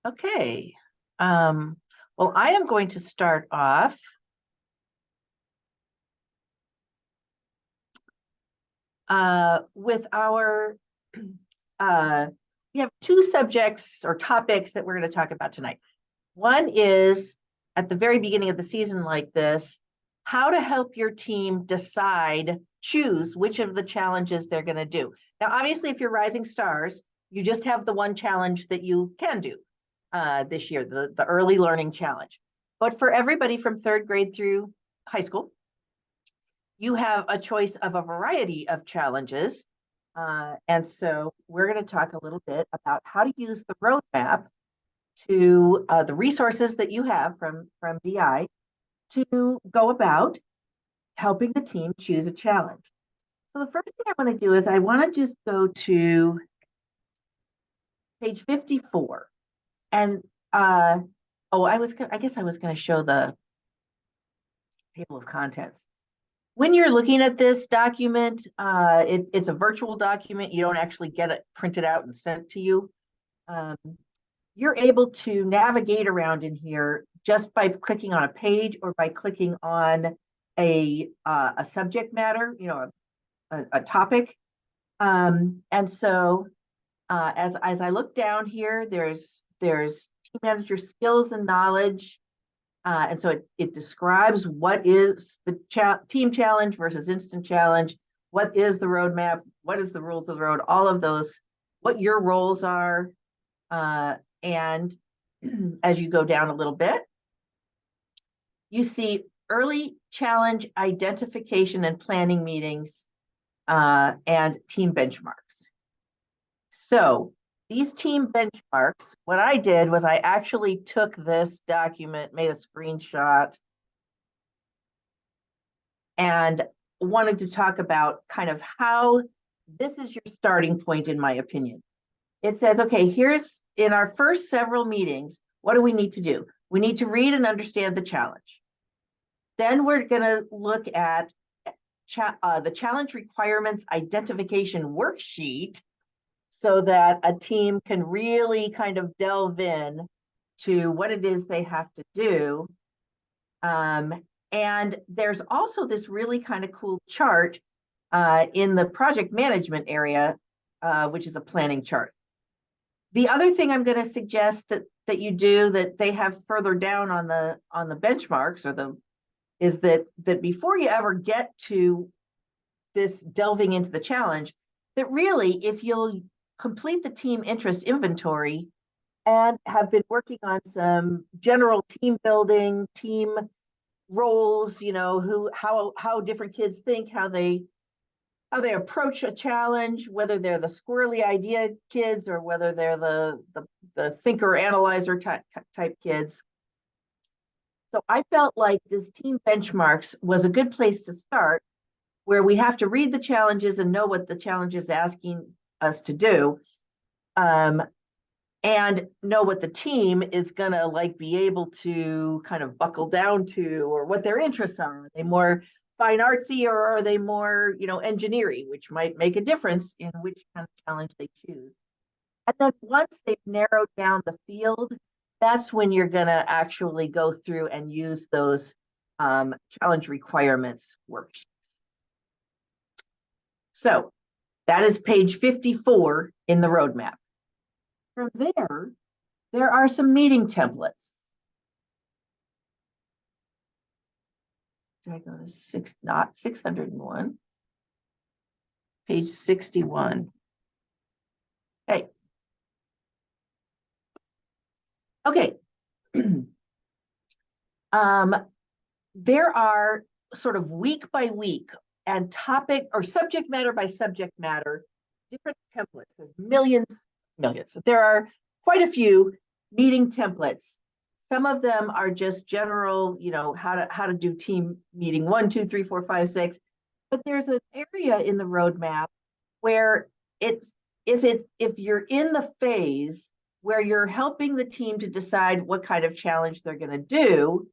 Okay. Well, I am going to start off with our, we have two subjects or topics that we're going to talk about tonight. One is at the very beginning of the season like this, how to help your team choose which of the challenges they're going to do. Now, obviously, if you're Rising Stars, you just have the one challenge that you can do this year, the early learning challenge. But for everybody from third grade through high school, you have a choice of a variety of challenges. And so we're going to talk a little bit about how to use the roadmap to the resources that you have from DI to go about helping the team choose a challenge. So the first thing I want to do is I want to just go to page 54. And I guess I was going to show the table of contents. When you're looking at this document, it's a virtual document. You don't actually get it printed out and sent to you. You're able to navigate around in here just by clicking on a page or by clicking on a subject matter, a topic. And so as I look down here, there's team manager skills and knowledge. And so it describes what is the team challenge versus instant challenge, what is the roadmap, what is the rules of the road, all of those, what your roles are. And as you go down a little bit, you see early challenge identification and planning meetings and team benchmarks. So these team benchmarks, what I did was I actually took this document, made a screenshot, and wanted to talk about kind of how this is your starting point, in my opinion. It says, okay, here's in our first several meetings, what do we need to do? We need to read and understand the challenge. Then we're going to look at the challenge requirements identification worksheet so that a team can really kind of delve in to what it is they have to do. And there's also this really kind of cool chart in the project management area, which is a planning chart. The other thing I'm going to suggest that you do that they have further down on the benchmarks is that before you ever get to this delving into the challenge, that really if you'll complete the team interest inventory and have been working on some general team building, team roles, how different kids think, how they approach a challenge, whether they're the squirrely idea kids or whether they're the thinker analyzer type kids. So I felt like this team benchmarks was a good place to start, where we have to read the challenges and know what the challenge is asking us to do, and know what the team is gonna be able to kind of buckle down to, or what their interests are. Are they more fine artsy or are they more, engineering, which might make a difference in which kind of challenge they choose. And then once they've narrowed down the field, that's when you're gonna actually go through and use those challenge requirements worksheets. So that is page 54 in the roadmap. From there are some meeting templates. Did I go to not 601? Page 61. Hey. Okay. There are sort of week by week and topic or subject matter by subject matter, different templates. There's millions. There are quite a few meeting templates. Some of them are just general, how to do team meeting 1, 2, 3, 4, 5, 6. But there's an area in the roadmap where if you're in the phase where you're helping the team to decide what kind of challenge they're going to do,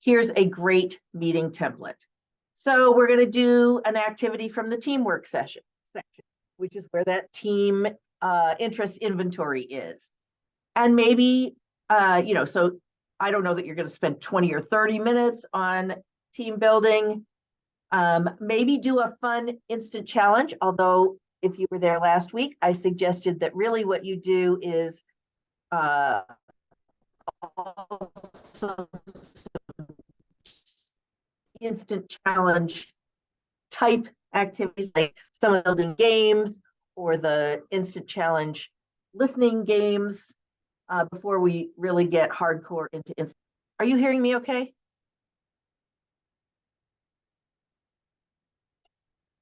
here's a great meeting template. So we're going to do an activity from the teamwork section, which is where that team interest inventory is. And maybe, so I don't know that you're going to spend 20 or 30 minutes on team building. Maybe do a fun instant challenge, although if you were there last week, I suggested that really what you do is also instant challenge type activities like some of the building games or the instant challenge listening games before we really get hardcore into instant. Are you hearing me okay?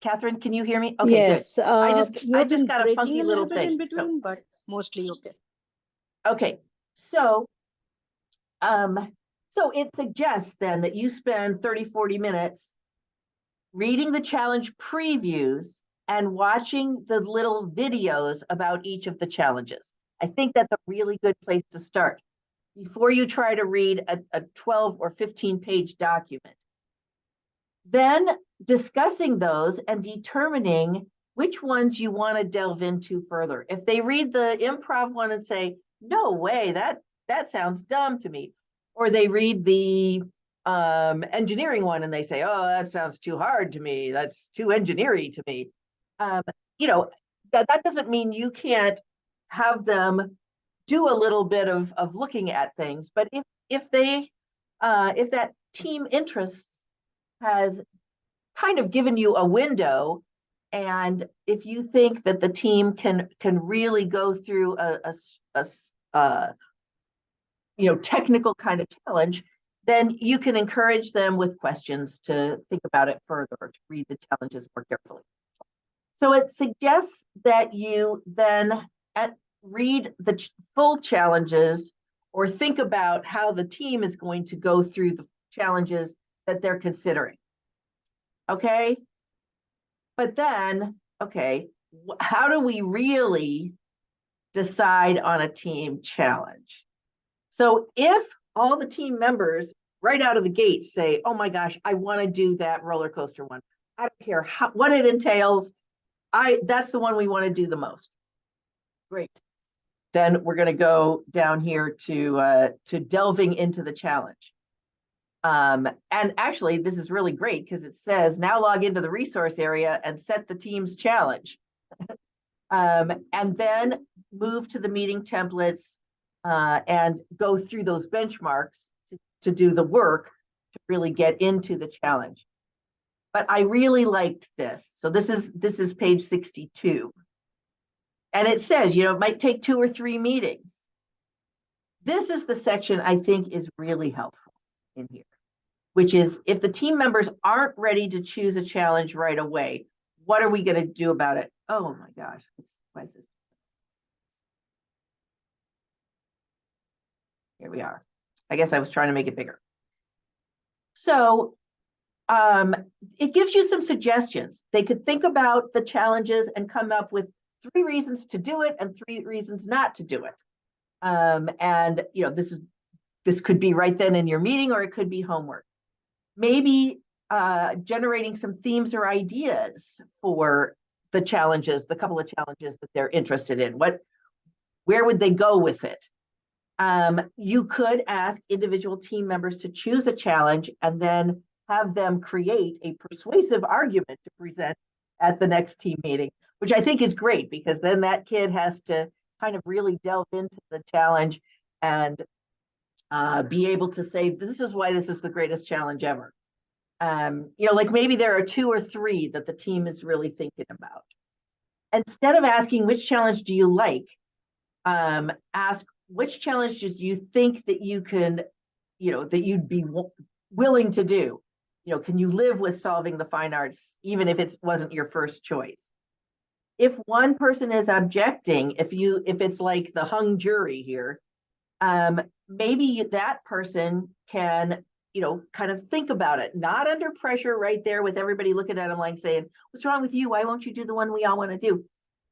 Catherine, can you hear me? Okay, good. Yes, you I have just been got a breaking funky a little little bit in thing. between, but mostly okay. Okay, so so it suggests then that you spend 30, 40 minutes reading the challenge previews and watching the little videos about each of the challenges. I think that's a really good place to start before you try to read a 12 or 15 page document. Then discussing those and determining which ones you want to delve into further. If they read the improv one and say, no way, that sounds dumb to me, or they read the engineering one and they say, oh, that sounds too hard to me, that's too engineering to me. Um, that doesn't mean you can't have them do a little bit of looking at things, but if they if that team interest has kind of given you a window, and if you think that the team can really go through a technical kind of challenge, then you can encourage them with questions to think about it further or to read the challenges more carefully. So it suggests that you then read the full challenges or think about how the team is going to go through the challenges that they're considering. Okay. But then, okay, how do we really decide on a team challenge? So if all the team members right out of the gate say, oh my gosh, I want to do that roller coaster one. I don't care what it entails. That's the one we want to do the most. Great. Then we're going to go down here to delving into the challenge. And actually, this is really great because it says now log into the resource area and set the team's challenge. And then move to the meeting templates and go through those benchmarks to do the work to really get into the challenge. But I really liked this. So this is page 62. And it says, it might take 2 or 3 meetings. This is the section I think is really helpful in here, which is if the team members aren't ready to choose a challenge right away, what are we going to do about it? Oh my gosh. Why is this? Here we are. I guess I was trying to make it bigger. So it gives you some suggestions. They could think about the challenges and come up with 3 reasons to do it and 3 reasons not to do it. And this could be right then in your meeting, or it could be homework. Maybe generating some themes or ideas for the challenges, the couple of challenges that they're interested in. Where would they go with it? You could ask individual team members to choose a challenge and then have them create a persuasive argument to present at the next team meeting, which I think is great because then that kid has to kind of really delve into the challenge and be able to say, this is why this is the greatest challenge ever. Like maybe there are 2 or 3 that the team is really thinking about. Instead of asking which challenge do you like, ask which challenges do you think that you can, that you'd be willing to do. Can you live with solving the fine arts, even if it wasn't your first choice? If one person is objecting, if it's like the hung jury here, maybe that person can, kind of think about it, not under pressure right there with everybody looking at them like saying, what's wrong with you? Why won't you do the one we all want to do?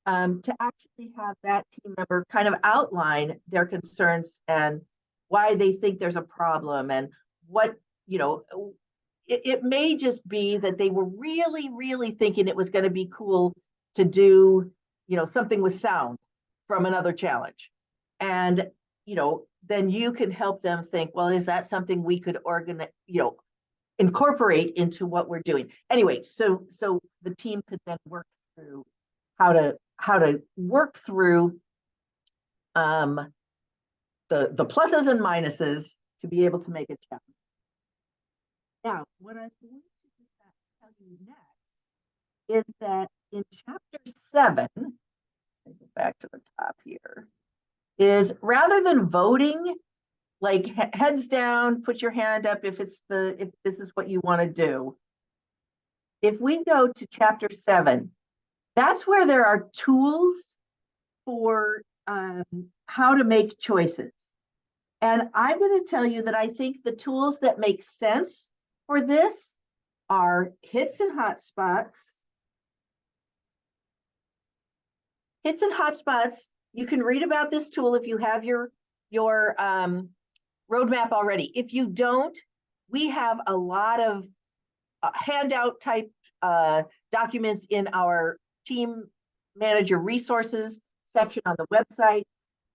To actually have that team member kind of outline their concerns and why they think there's a problem and what, it may just be that they were really, really thinking it was going to be cool to do, something with sound from another challenge. And then you can help them think, well, is that something we could organize, incorporate into what we're doing? Anyway, so the team could then work through how to work through the pluses and minuses to be able to make a challenge. Now, what I'm going to tell you next is that in chapter 7, go back to the top here, is rather than voting, like heads down, put your hand up if this is what you want to do. If we go to chapter 7, that's where there are tools for how to make choices. And I'm going to tell you that I think the tools that make sense for this are hits and hotspots. Hits and hotspots, you can read about this tool if you have your roadmap already. If you don't, we have a lot of handout type documents in our team manager resources section on the website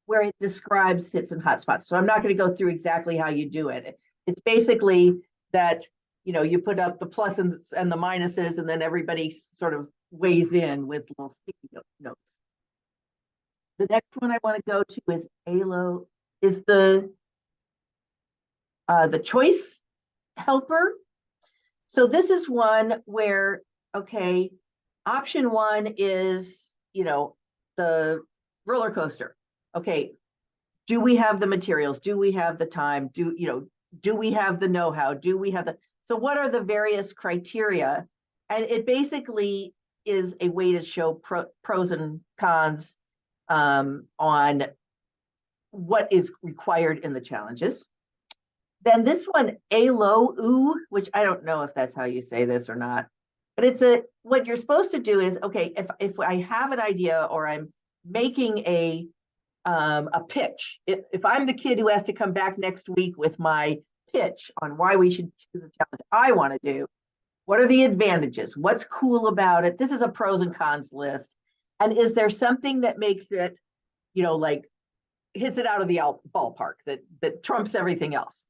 where it describes hits and hotspots. So I'm not going to go through exactly how you do it. It's basically that, you put up the plus and the minuses, and then everybody sort of weighs in with little sticky notes. The next one I want to go to is ALO, is the choice helper. So this is one where, okay, option 1 is, the roller coaster. Okay, do we have the materials? Do we have the time? Do we have the know-how? So what are the various criteria? And it basically is a way to show pros and cons on what is required in the challenges. Then this one, ALO, which I don't know if that's how you say this or not, but what you're supposed to do is, okay, if I have an idea or I'm making a pitch, if I'm the kid who has to come back next week with my pitch on why we should choose a challenge I want to do, what are the advantages? What's cool about it? This is a pros and cons list. And is there something that makes it, like hits it out of the ballpark that trumps everything else?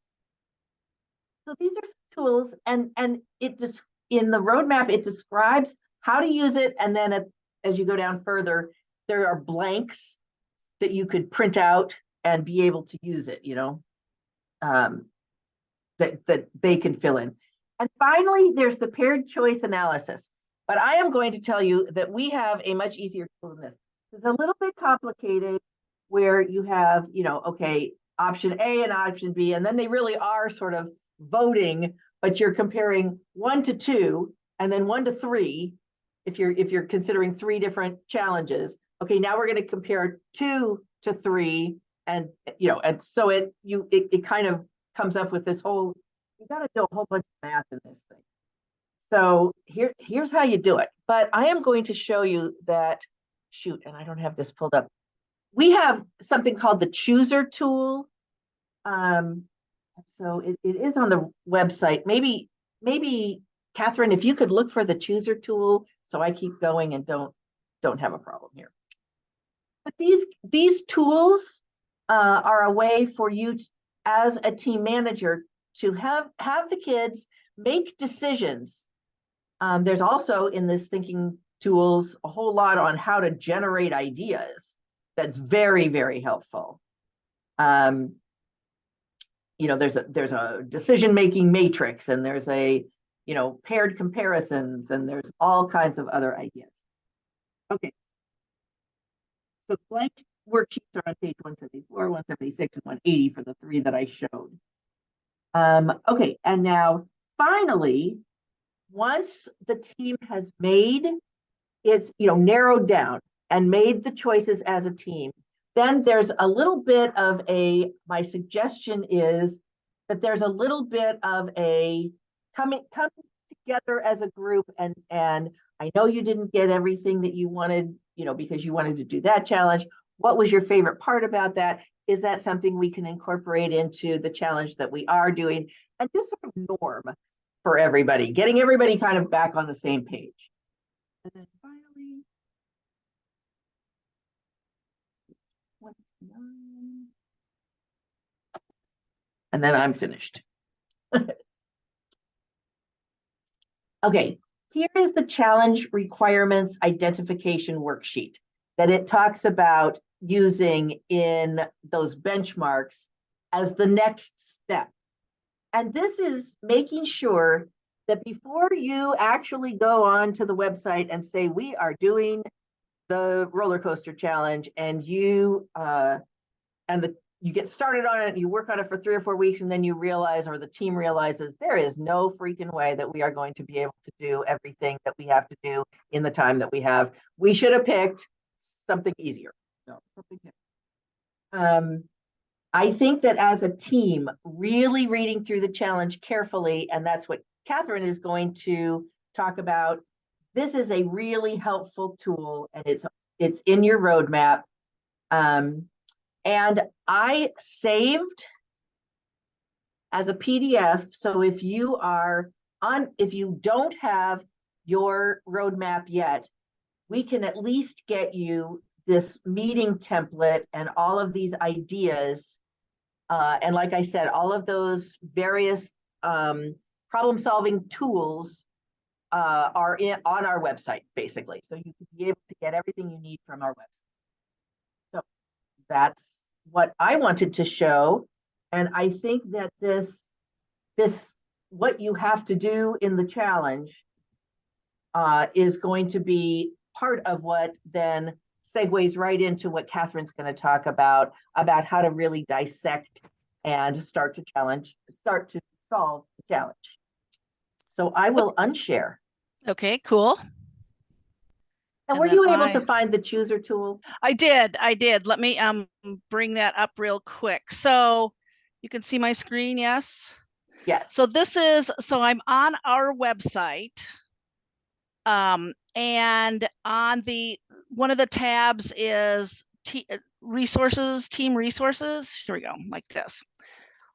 So these are some tools, and it just in the roadmap, it describes how to use it. And then as you go down further, there are blanks that you could print out and be able to use it, that they can fill in. And finally, there's the paired choice analysis. But I am going to tell you that we have a much easier tool than this. It's a little bit complicated where you have, okay, option A and option B, and then they really are sort of voting, but you're comparing 1 to 2 and then 1 to 3 if you're considering 3 different challenges. Okay, now we're going to compare 2 to 3, and and so it kind of comes up with this whole, you got to do a whole bunch of math in this thing. So here's how you do it. But I am going to show you that, shoot, and I don't have this pulled up. We have something called the chooser tool. So it is on the website. Maybe Catherine, if you could look for the chooser tool, so I keep going and don't have a problem here. But these tools are a way for you as a team manager to have the kids make decisions. There's also in this thinking tools a whole lot on how to generate ideas. That's very, very helpful. There's a decision-making matrix, and there's a, paired comparisons, and there's all kinds of other ideas. Okay. So blank worksheets are on page 174, 176, and 180 for the 3 that I showed. Okay, and now finally, once the team has made it's, narrowed down and made the choices as a team, then there's a little bit of my suggestion is that there's a little bit of a coming together as a group, and I know you didn't get everything that you wanted, because you wanted to do that challenge. What was your favorite part about that? Is that something we can incorporate into the challenge that we are doing? And just sort of norm for everybody, getting everybody kind of back on the same page. And then finally, 29. and then I'm finished. Okay, here is the challenge requirements identification worksheet that it talks about using in those benchmarks as the next step. And this is making sure that before you actually go on to the website and say, we are doing the roller coaster challenge, and you get started on it, you work on it for 3 or 4 weeks, and then you realize, or the team realizes, there is no freaking way that we are going to be able to do everything that we have to do in the time that we have. We should have picked something easier. No, I think that as a team, really reading through the challenge carefully, and that's what Catherine is going to talk about. This is a really helpful tool, and it's in your roadmap. And I saved as a PDF. So if you don't have your roadmap yet, we can at least get you this meeting template and all of these ideas. And like I said, all of those various problem-solving tools are on our website, basically. So you can be able to get everything you need from our website. So that's what I wanted to show. And I think that this what you have to do in the challenge is going to be part of what then segues right into what Catherine's going to talk about how to really dissect and start to solve the challenge. So I will unshare. Okay, cool. And were you able to find the chooser tool? I did. Let me bring that up real quick. So you can see my screen, yes? Yes. So I'm on our website. And on one of the tabs is resources, team resources. Here we go, like this.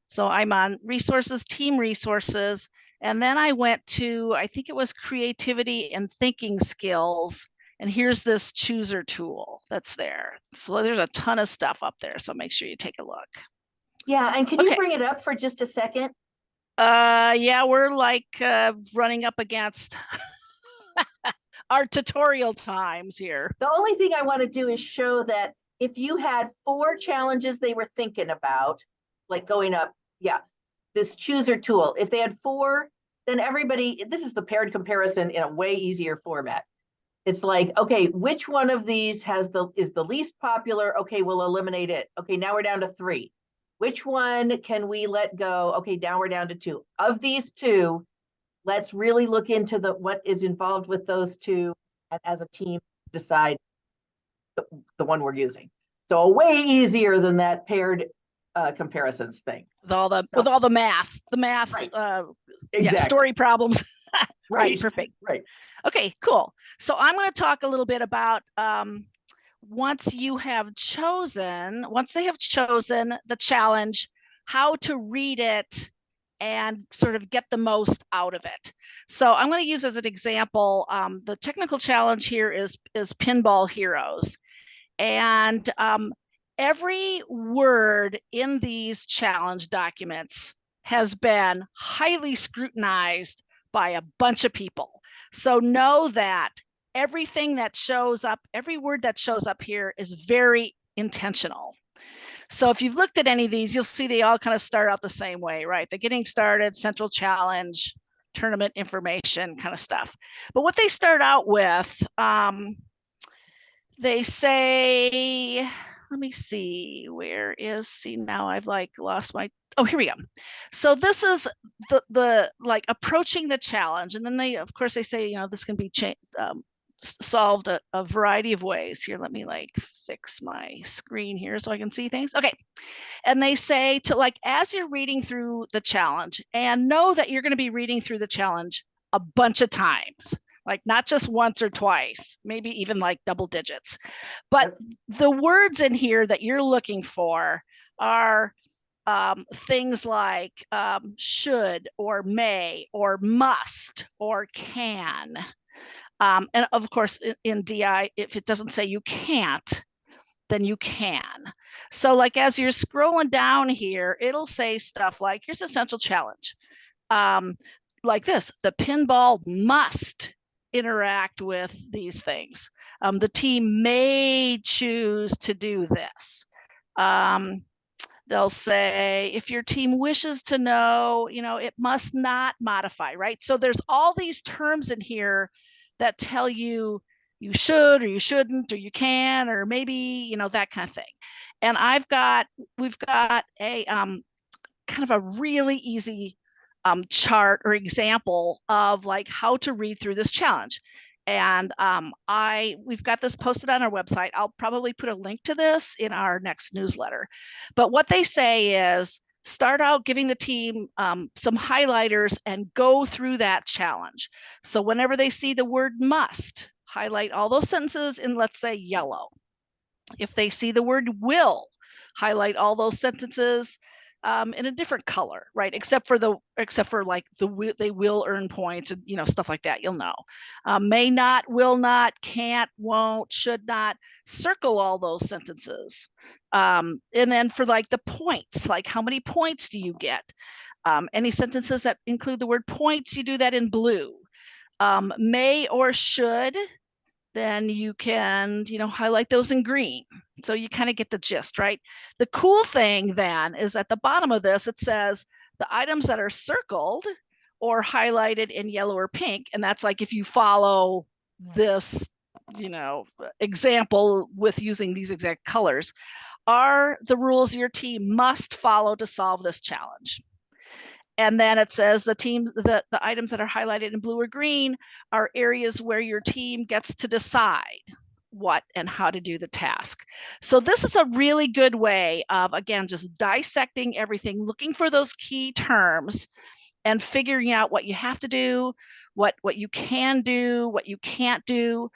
So I'm on resources, team resources. And then I went to, I think it was creativity and thinking skills. And here's this chooser tool that's there. So there's a ton of stuff up there. So make sure you take a look. Yeah, and can you bring it up for just a second? Yeah, we're like running up against our tutorial times here. The only thing I want to do is show that if you had 4 challenges they were thinking about, like going up, this chooser tool, if they had 4, then this is the paired comparison in a way easier format. It's like, okay, which one of these is the least popular? Okay, we'll eliminate it. Okay, now we're down to 3. Which one can we let go? Okay, now we're down to 2. Of these 2, let's really look into what is involved with those 2, and as a team decide the one we're using. So way easier than that paired comparisons thing. With all the math, right. Exactly. Story problems. Right. Perfect. Right. Okay, cool. So I'm going to talk a little bit about once they have chosen the challenge, how to read it and sort of get the most out of it. So I'm going to use as an example, the technical challenge here is Pinball Heroes. And every word in these challenge documents has been highly scrutinized by a bunch of people. So know that everything that shows up, every word that shows up here is very intentional. So if you've looked at any of these, you'll see they all kind of start out the same way, right? The getting started, central challenge, tournament information kind of stuff. But what they start out with, they say, let me see, now I've like lost my, oh, here we go. So this is the like approaching the challenge. And then of course they say, this can be solved a variety of ways. Here, let me like fix my screen here so I can see things. Okay. And they say to like, as you're reading through the challenge, and know that you're going to be reading through the challenge a bunch of times, like not just once or twice, maybe even like double digits. But the words in here that you're looking for are things like should or may or must or can. And of course, in DI, if it doesn't say you can't, then you can. So like as you're scrolling down here, it'll say stuff like, here's essential challenge. Like this, the pinball must interact with these things. The team may choose to do this. They'll say, if your team wishes to know, it must not modify, right? So there's all these terms in here that tell you you should or you shouldn't or you can or maybe, that kind of thing. And we've got a kind of a really easy chart or example of like how to read through this challenge. And we've got this posted on our website. I'll probably put a link to this in our next newsletter. But what they say is start out giving the team some highlighters and go through that challenge. So whenever they see the word must, highlight all those sentences in, let's say, yellow. If they see the word will, highlight all those sentences in a different color, right? Except for like they will earn points and stuff like that. You'll know. May not, will not, can't, won't, should not. Circle all those sentences, and then for like the points, like how many points do you get? Any sentences that include the word points, you do that in blue. May or should, then you can, highlight those in green. So you kind of get the gist, right? The cool thing then is at the bottom of this, it says the items that are circled or highlighted in yellow or pink. And that's like if you follow this, example with using these exact colors, are the rules your team must follow to solve this challenge. And then it says the items that are highlighted in blue or green are areas where your team gets to decide what and how to do the task. So this is a really good way of, again, just dissecting everything, looking for those key terms and figuring out what you have to do, what you can do, what you can't do.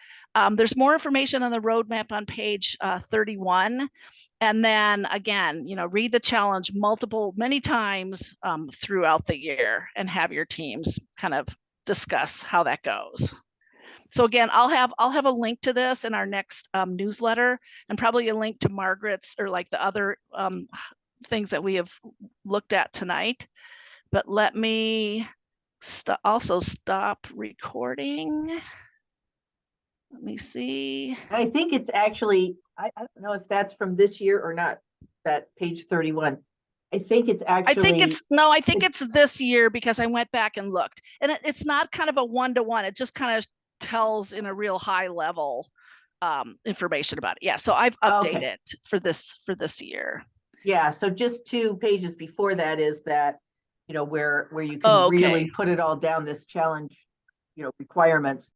There's more information on the roadmap on page 31. And then again, read the challenge many times throughout the year and have your teams kind of discuss how that goes. So again, I'll have a link to this in our next newsletter, and probably a link to Margaret's or like the other things that we have looked at tonight. But let me also stop recording. Let me see. I think it's actually, I don't know if that's from this year or not, that page 31. I think it's actually. I think it's this year because I went back and looked. And it's not kind of a one-to-one. It just kind of tells in a real high level information about it. Yeah, so I've updated for this year. Yeah, so just 2 pages before that is that, where you can really put it all down, this challenge, requirements.